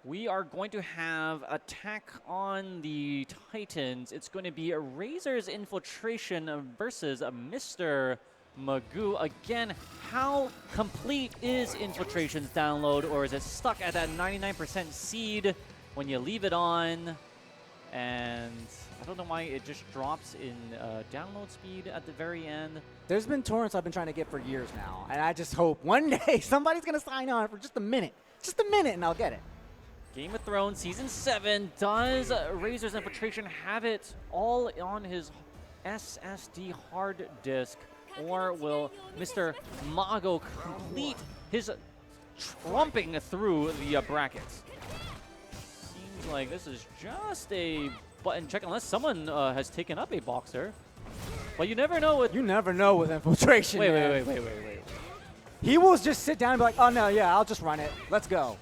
We are going to have attack on the Titans. It's going to be a RZR's Infiltration versus a Mr. Mago. Again, how complete is Infiltration's download, or is it stuck at that 99% seed when you leave it on? And I don't know why it just drops in download speed at the very end. There's been torrents I've been trying to get for years now, and I just hope one day somebody's going to sign on for just a minute, and I'll get it. Game of Thrones Season 7. Does RZR's Infiltration have it all on his SSD hard disk, or will Mr. Mago complete his trumping through the brackets? Seems like this is just a button check, unless someone has taken up a boxer. But you never know with... You never know with Infiltration. Wait. He will just sit down and be like, oh, no, yeah, I'll just run it. Let's go.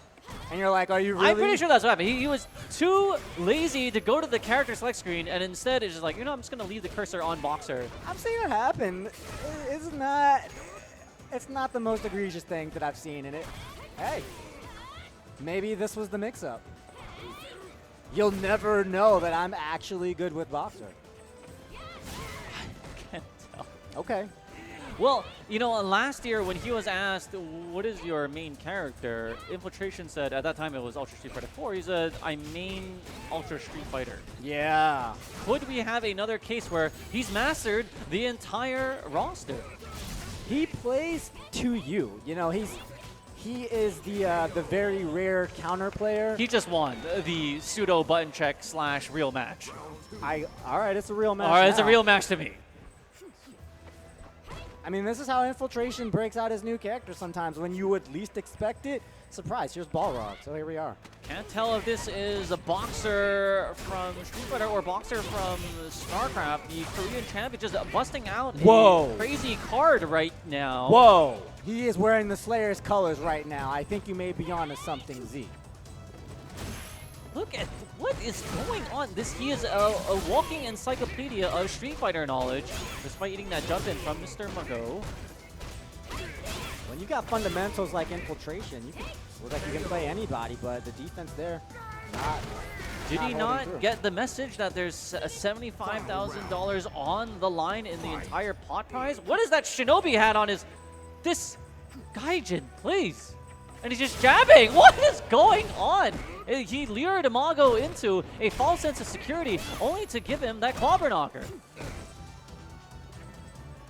And you're like, are you really? I'm pretty sure that's what happened. He was too lazy to go to the character select screen, and instead it's just like, you know, I'm just going to leave the cursor on boxer. I've seen it happen. It's not the most egregious thing that I've seen in it. Hey, maybe this was the mix-up. You'll never know that I'm actually good with boxer. I can't tell. Okay. Well, you know, last year when he was asked, what is your main character, Infiltration said, at that time it was Ultra Street Fighter 4, he said, I main Ultra Street Fighter. Yeah. Could we have another case where he's mastered the entire roster? He plays to you. You know, he is the very rare counter player. He just won the pseudo button check / real match. All right, it's a real match. All right, now. it's a real match to me. I mean, this is how Infiltration breaks out his new character sometimes. When you would least expect it, surprise, here's Balrog. So here we are. Can't tell if this is a boxer from Street Fighter or boxer from StarCraft. The Korean champion just busting out a crazy card right now. Whoa! He is wearing the Slayer's colors right now. I think you may be on to something, Z. Look at what is going on. He is a walking encyclopedia of Street Fighter knowledge, despite eating that jump in from Mr. Mago. When you got fundamentals like Infiltration, looks like you can play anybody, but the defense there, Did he not get the message that there's $75,000 on the line in the entire pot prize? What is that Shinobi hat on his... This Gaijin, please. And he's just jabbing. What is going on? He lured Mago into a false sense of security, only to give him that clobber knocker.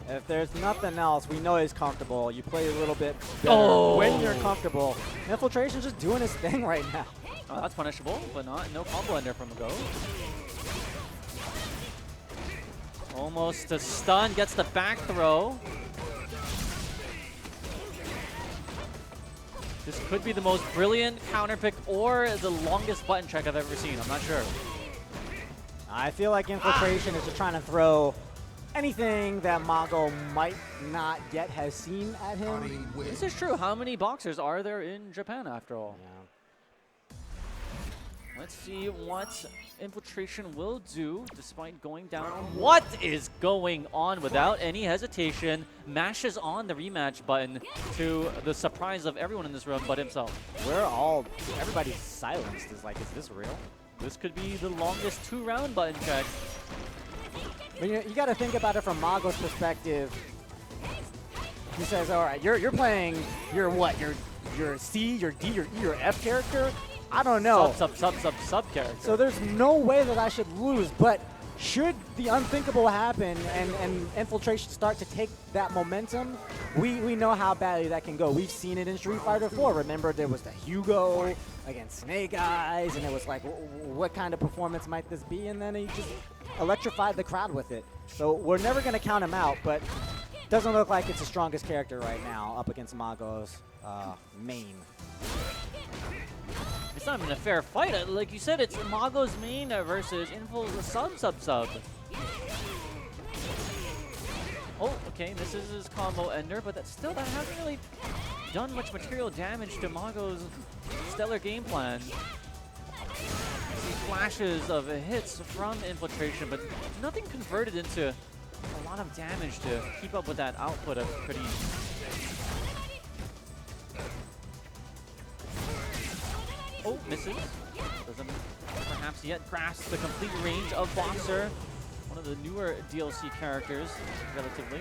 If there's nothing else, we know he's comfortable. You play a little bit better when you're comfortable. Infiltration's just doing his thing right now. Oh, that's punishable, but no combo in there from Mago. Almost a stun, gets the back throw. This could be the most brilliant counter pick or the longest button check I've ever seen. I'm not sure. I feel like Infiltration is just trying to throw anything that Mago might not yet have seen at him. This is true. How many boxers are there in Japan, after all? Yeah. Let's see what Infiltration will do despite going down. What is going on? Without any hesitation, mashes on the rematch button to the surprise of everyone in this room but himself. Everybody's silenced. Is like, is this real? This could be the longest 2-round button check. But you got to think about it from Mago's perspective. He says, all right, you're playing your what? Your C, your D, your E, your F character? I don't know. Sub character. So there's no way that I should lose, but should the unthinkable happen and Infiltration start to take that momentum, we know how badly that can go. We've seen it in Street Fighter 4. Remember, there was the Hugo against Snake Eyes, and it was like, what kind of performance might this be? And then he just electrified the crowd with it. So we're never going to count him out, but doesn't look like it's the strongest character right now up against Mago's main. It's not even a fair fight. Like you said, it's Mago's main versus Info's sub. Oh, okay, this is his combo ender, but that hasn't really done much material damage to Mago's stellar game plan. See flashes of hits from Infiltration, but nothing converted into a lot of damage to keep up with that output of pretty... Oh, misses. Doesn't perhaps yet grasp the complete range of Boxer. One of the newer DLC characters, relatively.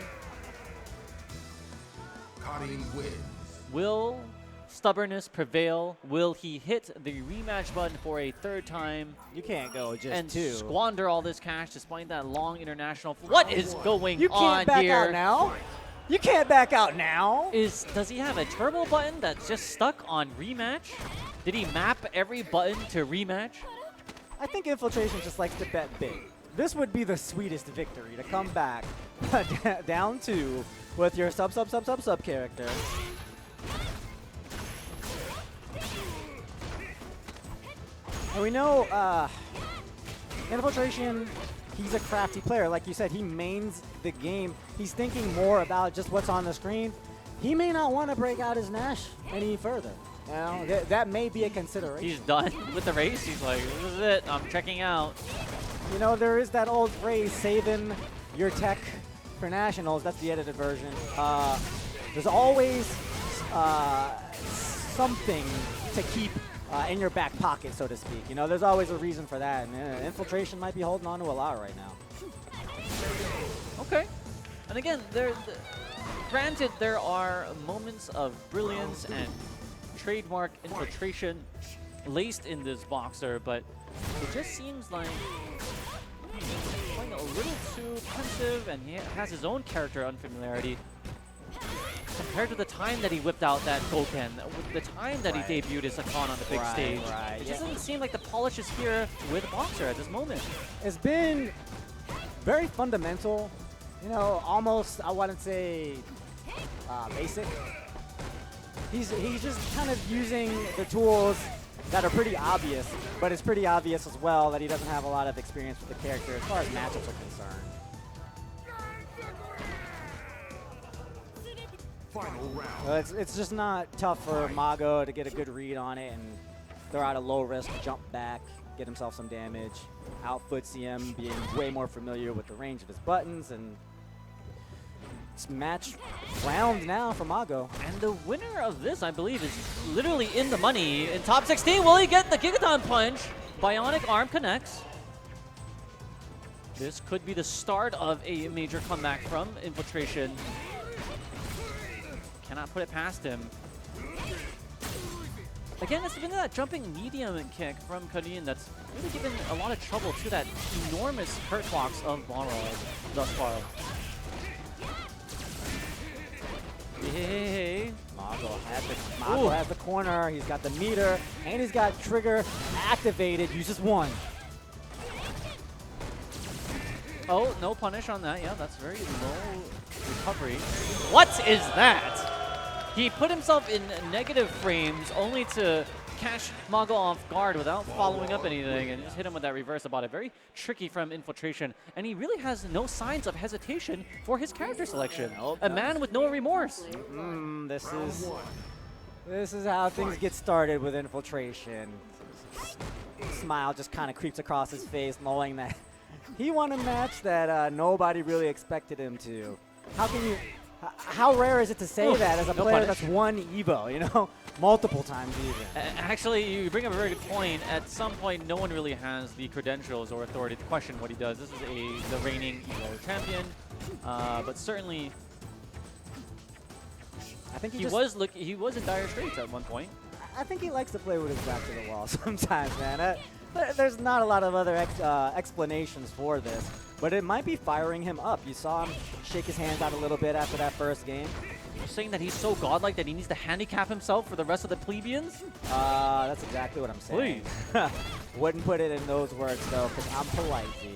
Will stubbornness prevail? Will he hit the rematch button for a third time? You can't go just and two. Squander all this cash despite that long international. What is going You on can't back here? out now. You can't back out now. Does he have a turbo button that's just stuck on rematch? Did he map every button to rematch? I think Infiltration just likes to bet big. This would be the sweetest victory to come back down 2 with your sub character. And we know Infiltration, he's a crafty player. Like you said, he mains the game. He's thinking more about just what's on the screen. He may not want to break out his Nash any further. You know, that may be a consideration. He's done with the race. He's like, this is it. I'm checking out. You know, there is that old phrase, saving your tech for nationals. That's the edited version. There's always something to keep in your back pocket, so to speak. You know, there's always a reason for that. And Infiltration might be holding on to a lot right now. Okay. And again, granted, there are moments of brilliance and trademark Infiltration laced in this Boxer, but it just seems like he's playing a little too pensive, and he has his own character unfamiliarity compared to the time that he whipped out that Goken, the time that he debuted his Akon on the big stage. It just doesn't seem like the polish is here with Boxer at this moment. It's been very fundamental, you know, almost, I wouldn't say basic. He's just kind of using the tools that are pretty obvious, but it's pretty obvious as well that he doesn't have a lot of experience with the character as far as matchups are concerned. Final round. It's just not tough for Mago to get a good read on it and throw out a low-risk jump back, get himself some damage, outfoot CM, being way more familiar with the range of his buttons, and it's match round now for Mago. And the winner of this, I believe, is literally in the money. In top 16, will he get the Gigaton Punch? Bionic Arm connects. This could be the start of a major comeback from Infiltration. Cannot put it past him. Again, it's been that jumping medium kick from Karin that's really given a lot of trouble to that enormous hurt box of Balrog thus far. Hey. Mago has the corner, he's got the meter, and he's got trigger activated, uses one. Oh, no punish on that. Yeah, that's very low recovery. What is that? He put himself in negative frames only to catch Mago off guard without following up anything and just hit him with that reverse about it. Very tricky from Infiltration, and he really has no signs of hesitation for his character selection. A man with no remorse. This is how things get started with Infiltration. Smile just kind of creeps across his face, knowing that he won a match that nobody really expected him to. How can you? How rare is it to say that as a player that's won EVO, you know, multiple times even? Actually, you bring up a very good point. At some point, no one really has the credentials or authority to question what he does. This is the reigning EVO champion, but certainly, I think he was in dire straits at one point. I think he likes to play with his back to the wall sometimes, man. There's not a lot of other explanations for this, but it might be firing him up. You saw him shake his hands out a little bit after that first game. You're saying that he's so godlike that he needs to handicap himself for the rest of the plebeians? That's exactly what I'm saying. Please. Wouldn't put it in those words, though, because I'm polite, Z.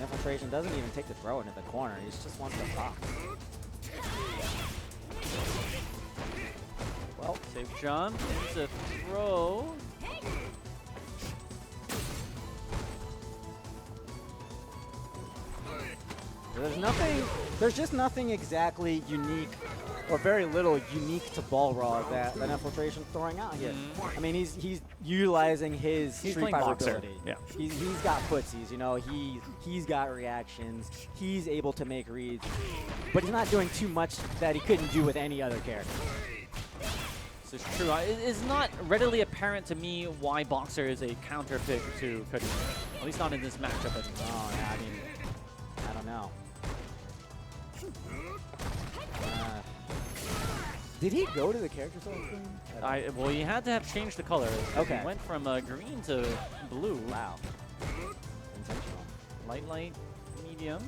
Infiltration doesn't even take the throw into the corner. He just wants to box. Well, safe jump into throw. There's just nothing exactly unique, or very little unique to Balrog that Infiltration's throwing out here. I mean, he's utilizing his Street Fighter ability. Yeah. He's got footsies, you know, he's got reactions, he's able to make reads, but he's not doing too much that he couldn't do with any other character. This is true. It is not readily apparent to me why Boxer is a counter pick to Cody. At least not in this matchup. Oh, yeah, I mean, I don't know. Did he go to the character select screen? Well, you had to have changed the color. Okay. He went from green to blue. Wow. Intentional. Light, medium.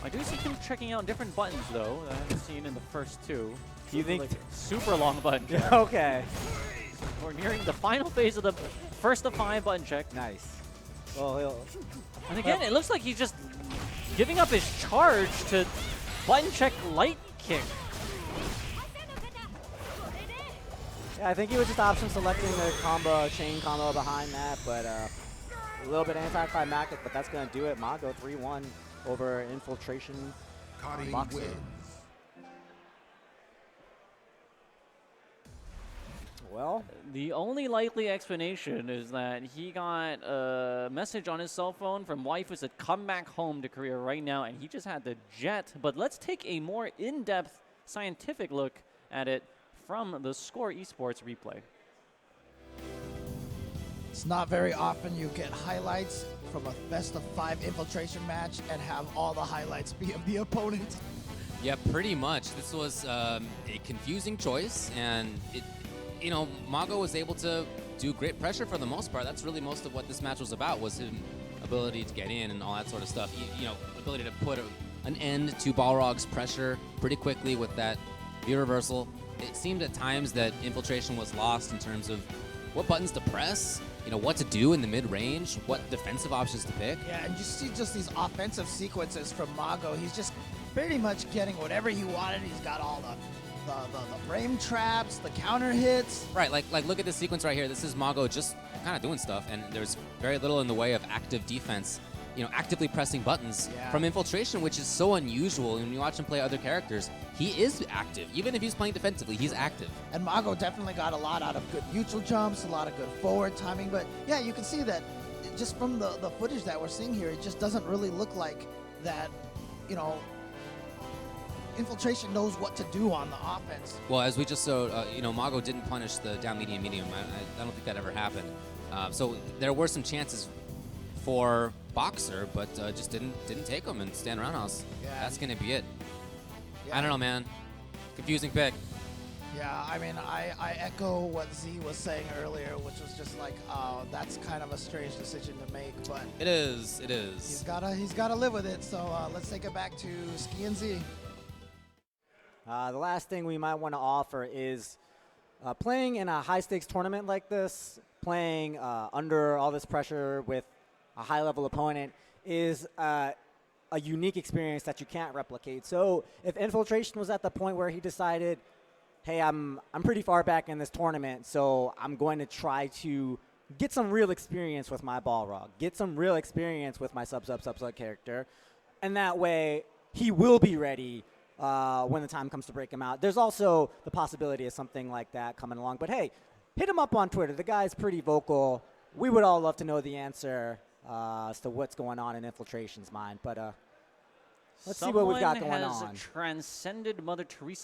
I do see him checking out different buttons, though, that I haven't seen in the first two. Do you think... Like, super long button check. Okay. We're nearing the final phase of the first of 5 button check. Nice. Well, he'll... And again, it looks like he's just giving up his charge to button check light kick. Yeah, I think he was just option selecting the combo, chain combo behind that, but a little bit anticlimactic, but that's going to do it. Mago 3-1 over Infiltration. Boxer. Well, the only likely explanation is that he got a message on his cell phone from wife who said, come back home to Korea right now, and he just had to jet. But let's take a more in-depth scientific look at it from the Score Esports replay. It's not very often you get highlights from a best-of-5 Infiltration match and have all the highlights be of the opponent. Yeah, pretty much. This was a confusing choice, and you know, Mago was able to do great pressure for the most part. That's really most of what this match was about, was his ability to get in and all that sort of stuff. You know, ability to put an end to Balrog's pressure pretty quickly with that V reversal. It seemed at times that Infiltration was lost in terms of what buttons to press, you know, what to do in the mid-range, what defensive options to pick. Yeah, and you see just these offensive sequences from Mago. He's just pretty much getting whatever he wanted. He's got all the frame traps, the counter hits. Right, like look at this sequence right here. This is Mago just kind of doing stuff, and there's very little in the way of active defense, you know, actively pressing buttons from Infiltration, which is so unusual. When you watch him play other characters, he is active. Even if he's playing defensively, he's active. And Mago definitely got a lot out of good neutral jumps, a lot of good forward timing. But yeah, you can see that just from the footage that we're seeing here, it just doesn't really look like that, you know, Infiltration knows what to do on the offense. Well, as we just saw, you know, Mago didn't punish the down medium. I don't think that ever happened. So there were some chances for Boxer, but just didn't take them and stand roundhouse. Yeah. That's gonna be it. Yeah. I don't know, man. Confusing pick. Yeah, I mean, I echo what Z was saying earlier, which was just like, that's kind of a strange decision to make, but It is. he's gotta live with it. So let's take it back to Ski and Z. the last thing we might want to offer is playing in a high-stakes tournament like this, playing under all this pressure with a high-level opponent is a unique experience that you can't replicate. So if Infiltration was at the point where he decided, hey, I'm pretty far back in this tournament, so I'm going to try to get some real experience with my Balrog, get some real experience with my sub character, and that way he will be ready when the time comes to break him out. There's also the possibility of something like that coming along. But hey, hit him up on Twitter. The guy's pretty vocal. We would all love to know the answer as to what's going on in Infiltration's mind. But let's see what we've got going on. Someone has transcended Mother Teresa